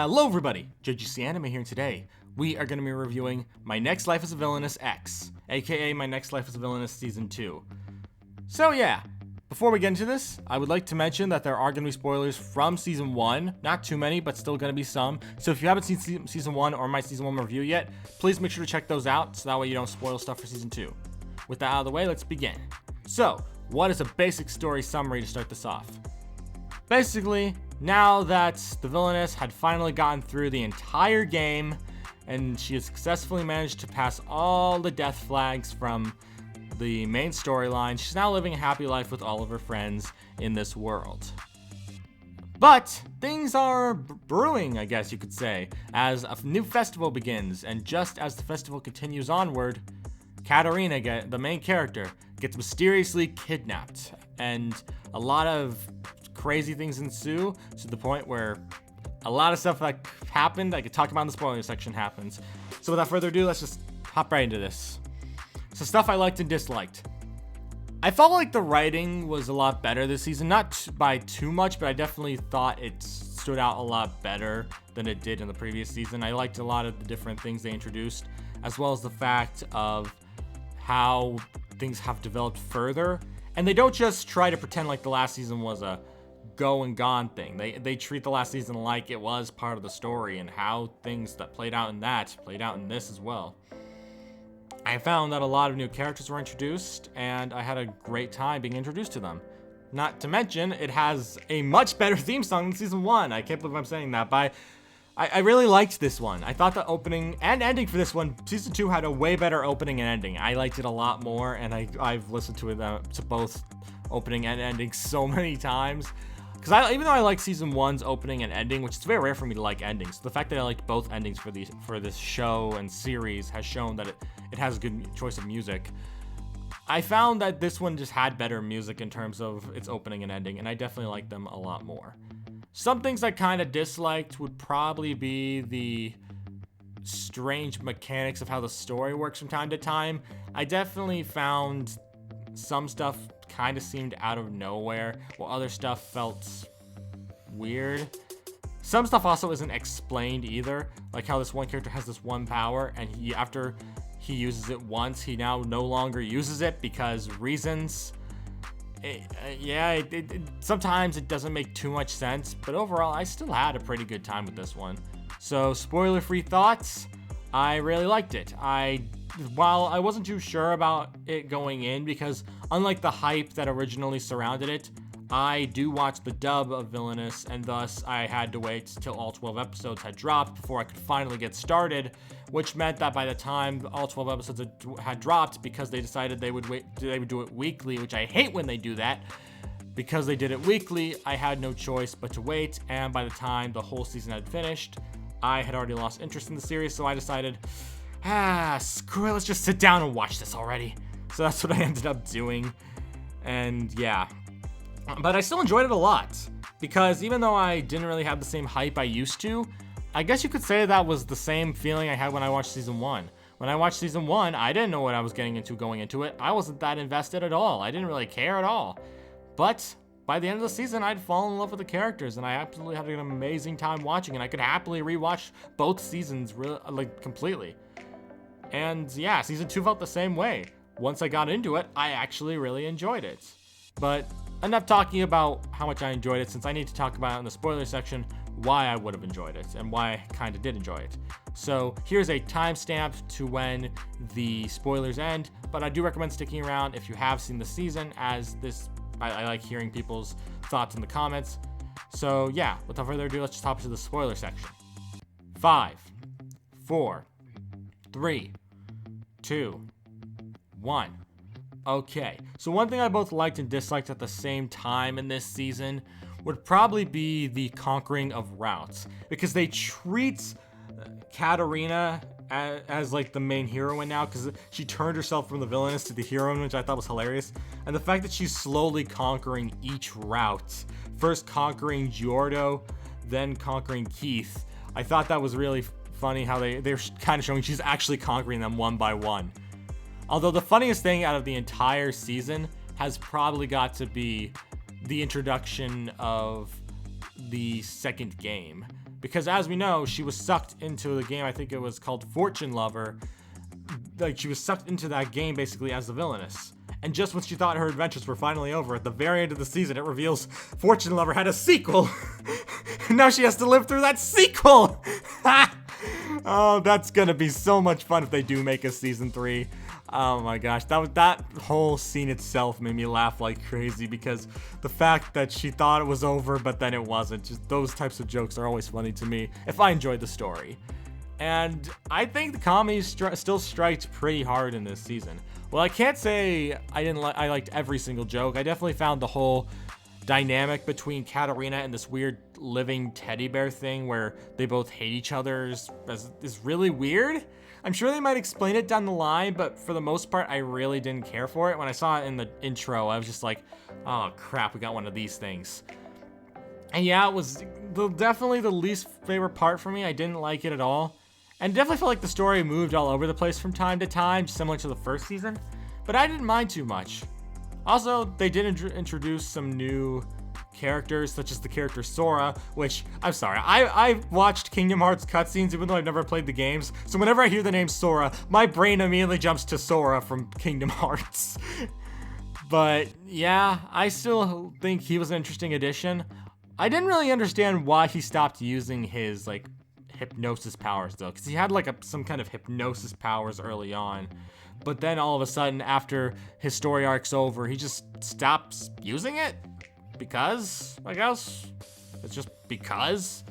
Hello everybody, JGC Anime here, and today we are going to be reviewing My Next Life as a Villainess X, aka My Next Life as a Villainess Season 2. So yeah, before we get into this, I would like to mention that there are going to be spoilers from Season 1, not too many, but still going to be some. So if you haven't seen Season 1 or my Season 1 review yet, please make sure to check those out, so that way you don't spoil stuff for Season 2. With that out of the way, let's begin. So, what is a basic story summary to start this off? Basically, now that the Villainess had finally gotten through the entire game, and she has successfully managed to pass all the death flags from the main storyline, she's now living a happy life with all of her friends in this world. But things are brewing, I guess you could say, as a new festival begins, and just as the festival continues onward, Katarina, the main character, gets mysteriously kidnapped, and a lot of crazy things ensue to the point where a lot of stuff that happened, I could talk about in the spoiler section, happens. So without further ado, let's just hop right into this. So stuff I liked and disliked. I felt like the writing was a lot better this season, not by too much, but I definitely thought it stood out a lot better than it did in the previous season. I liked a lot of the different things they introduced, as well as the fact of how things have developed further. And they don't just try to pretend like the last season was a go and gone thing. They treat the last season like it was part of the story, and how things that played out in that played out in this as well. I found that a lot of new characters were introduced, and I had a great time being introduced to them. Not to mention, it has a much better theme song than Season 1. I can't believe I'm saying that, but I really liked this one. I thought the opening and ending for this one, Season 2 had a way better opening and ending. I liked it a lot more, and I've listened to it to both opening and ending so many times. Because even though I like Season 1's opening and ending, which is very rare for me to like endings, the fact that I liked both endings for this show and series has shown that it has a good choice of music. I found that this one just had better music in terms of its opening and ending, and I definitely liked them a lot more. Some things I kind of disliked would probably be the strange mechanics of how the story works from time to time. I definitely found some stuff kind of seemed out of nowhere, while other stuff felt weird. Some stuff also isn't explained either, like how this one character has this one power, and after he uses it once, he now no longer uses it because reasons. Sometimes it doesn't make too much sense, but overall, I still had a pretty good time with this one. So, spoiler-free thoughts, I really liked it. While I wasn't too sure about it going in, because unlike the hype that originally surrounded it, I do watch the dub of Villainess, and thus I had to wait till all 12 episodes had dropped before I could finally get started, which meant that by the time all 12 episodes had dropped, because they decided they would do it weekly, which I hate when they do that, because they did it weekly, I had no choice but to wait, and by the time the whole season had finished, I had already lost interest in the series, so I decided, screw it, let's just sit down and watch this already. So that's what I ended up doing, and yeah. But I still enjoyed it a lot, because even though I didn't really have the same hype I used to, I guess you could say that was the same feeling I had when I watched Season 1. When I watched Season 1, I didn't know what I was getting into going into it. I wasn't that invested at all. I didn't really care at all. But by the end of the season, I'd fallen in love with the characters, and I absolutely had an amazing time watching, and I could happily rewatch both seasons completely. And yeah, Season 2 felt the same way. Once I got into it, I actually really enjoyed it. But enough talking about how much I enjoyed it, since I need to talk about in the spoiler section why I would have enjoyed it and why I kind of did enjoy it. So here's a timestamp to when the spoilers end, but I do recommend sticking around if you have seen the season, as I like hearing people's thoughts in the comments. So yeah, without further ado, let's just hop into the spoiler section. 5, 4, 3, 2, 1. Okay, so one thing I both liked and disliked at the same time in this season would probably be the conquering of routes, because they treat Katarina as like the main heroine now, because she turned herself from the villainess to the heroine, which I thought was hilarious. And the fact that she's slowly conquering each route, first conquering Giordo, then conquering Keith, I thought that was really funny how they're kind of showing she's actually conquering them one by one. Although the funniest thing out of the entire season has probably got to be the introduction of the second game, Because as we know, she was sucked into the game, I think it was called Fortune Lover. Like, she was sucked into that game basically as the Villainess. And just when she thought her adventures were finally over, at the very end of the season, it reveals Fortune Lover had a sequel. Now she has to live through that sequel. Oh, that's gonna be so much fun if they do make a season 3. Oh my gosh, that whole scene itself made me laugh like crazy, because the fact that she thought it was over, but then it wasn't. Just those types of jokes are always funny to me if I enjoyed the story. And I think the comedy still striked pretty hard in this season. Well, I can't say I liked every single joke. I definitely found the whole dynamic between Katarina and this weird living teddy bear thing where they both hate each other is really weird. I'm sure they might explain it down the line, but for the most part, I really didn't care for it. When I saw it in the intro, I was just like, oh crap, we got one of these things. And yeah, it was definitely the least favorite part for me. I didn't like it at all. And definitely felt like the story moved all over the place from time to time, similar to the first season. But I didn't mind too much. Also, they did introduce some new characters, such as the character Sora, which, I'm sorry, I've watched Kingdom Hearts cutscenes even though I've never played the games, so whenever I hear the name Sora, my brain immediately jumps to Sora from Kingdom Hearts. But yeah, I still think he was an interesting addition. I didn't really understand why he stopped using his, like, hypnosis powers though, because he had like some kind of hypnosis powers early on, but then all of a sudden after his story arc's over, he just stops using it. Because, I guess, it's just because.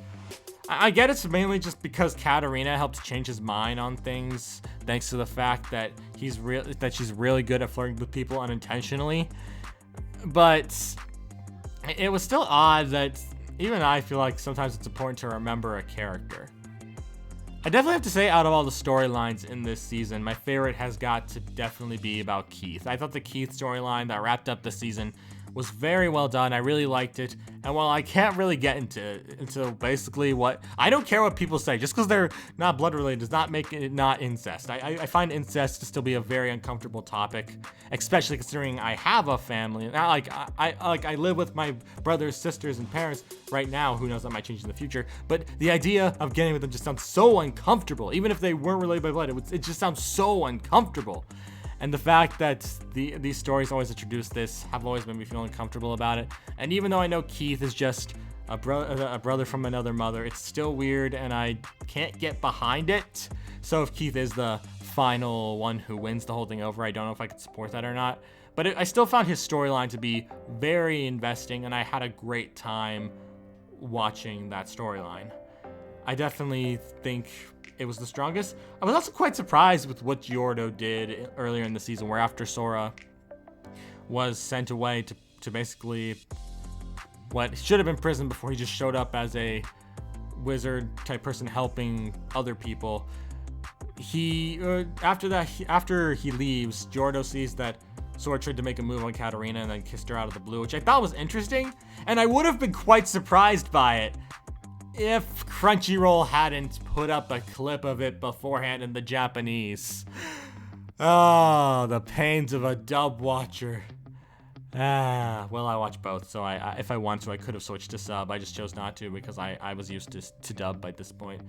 I get it's mainly just because Katarina helps change his mind on things, thanks to the fact that she's really good at flirting with people unintentionally. But it was still odd that even I feel like sometimes it's important to remember a character. I definitely have to say, out of all the storylines in this season, my favorite has got to definitely be about Keith. I thought the Keith storyline that wrapped up the season was very well done. I really liked it. And while I can't really get into basically what, I don't care what people say. Just because they're not blood related does not make it not incest. I find incest to still be a very uncomfortable topic, especially considering I have a family. Not like I live with my brothers, sisters, and parents right now. Who knows, that might change in the future. But the idea of getting with them just sounds so uncomfortable. Even if they weren't related by blood, it just sounds so uncomfortable. And the fact that these stories always introduce this have always made me feel uncomfortable about it. And even though I know Keith is just a brother from another mother, it's still weird and I can't get behind it. So if Keith is the final one who wins the whole thing over, I don't know if I could support that or not. But I still found his storyline to be very investing, and I had a great time watching that storyline. I definitely think it was the strongest. I was also quite surprised with what Giordo did earlier in the season, where after Sora was sent away to basically what should have been prison before he just showed up as a wizard type person helping other people. After he leaves, Giordo sees that Sora tried to make a move on Katarina and then kissed her out of the blue, which I thought was interesting, and I would have been quite surprised by it if Crunchyroll hadn't put up a clip of it beforehand in the Japanese. Oh, the pains of a dub watcher. Well, I watch both, so if I want to, I could have switched to sub. I just chose not to because I was used to dub by this point.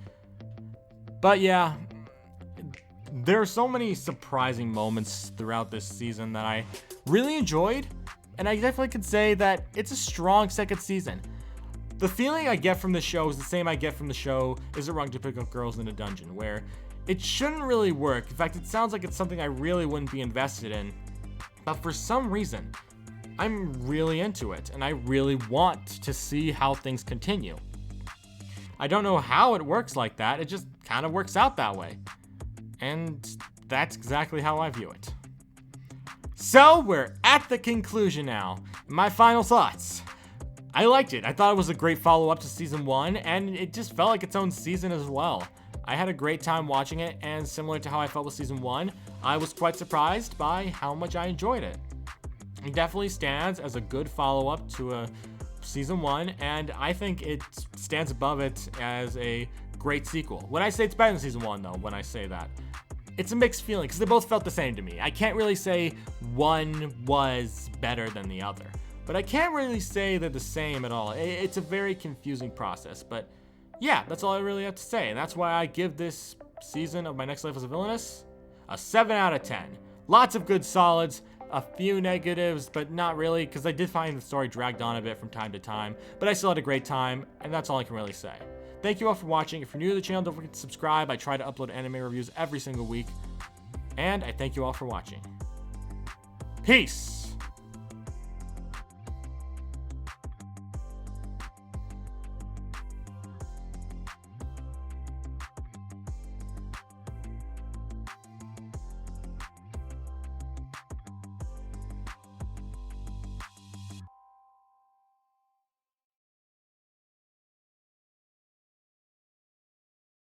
But yeah, there are so many surprising moments throughout this season that I really enjoyed, and I definitely could say that it's a strong second season. The feeling I get from the show is the same I get from the show Is It Wrong to Pick Up Girls in a Dungeon, where it shouldn't really work. In fact, it sounds like it's something I really wouldn't be invested in. But for some reason, I'm really into it, and I really want to see how things continue. I don't know how it works like that, it just kind of works out that way. And that's exactly how I view it. So, we're at the conclusion now. My final thoughts. I liked it. I thought it was a great follow-up to Season 1, and it just felt like its own season as well. I had a great time watching it, and similar to how I felt with Season 1, I was quite surprised by how much I enjoyed it. It definitely stands as a good follow-up to a Season 1, and I think it stands above it as a great sequel. When I say it's better than Season 1, though, when I say that, it's a mixed feeling, because they both felt the same to me. I can't really say one was better than the other. But I can't really say they're the same at all. It's a very confusing process. But yeah, that's all I really have to say. And that's why I give this season of My Next Life as a Villainess a 7 out of 10. Lots of good solids, a few negatives, but not really, because I did find the story dragged on a bit from time to time, but I still had a great time, and that's all I can really say. Thank you all for watching. If you're new to the channel, don't forget to subscribe. I try to upload anime reviews every single week, and I thank you all for watching. Peace!